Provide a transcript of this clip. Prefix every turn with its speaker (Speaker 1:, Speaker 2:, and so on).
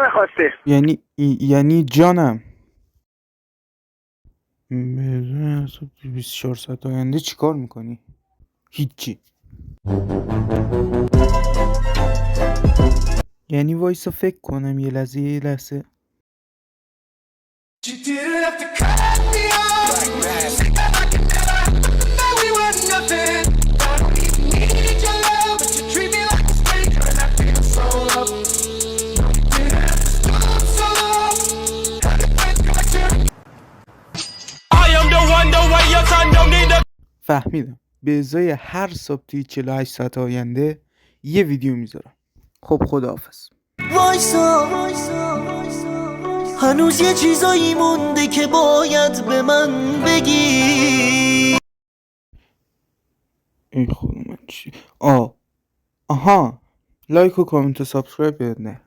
Speaker 1: نخواسته.
Speaker 2: یعنی جانم 24 ساعت آینده چیکار میکنی؟ هیچی. یعنی وایسا فکر کنم یه لحظه. فهمیدم. به ازای هر صبح توی 48 ساعت آینده یه ویدیو میذارم. خب خداحافظ.
Speaker 3: وایسا هنوز یه چیزایی مونده که باید به من بگی.
Speaker 2: ای خدا من چی؟ آها لایک و کامنت و سابسکرایب یاد نه.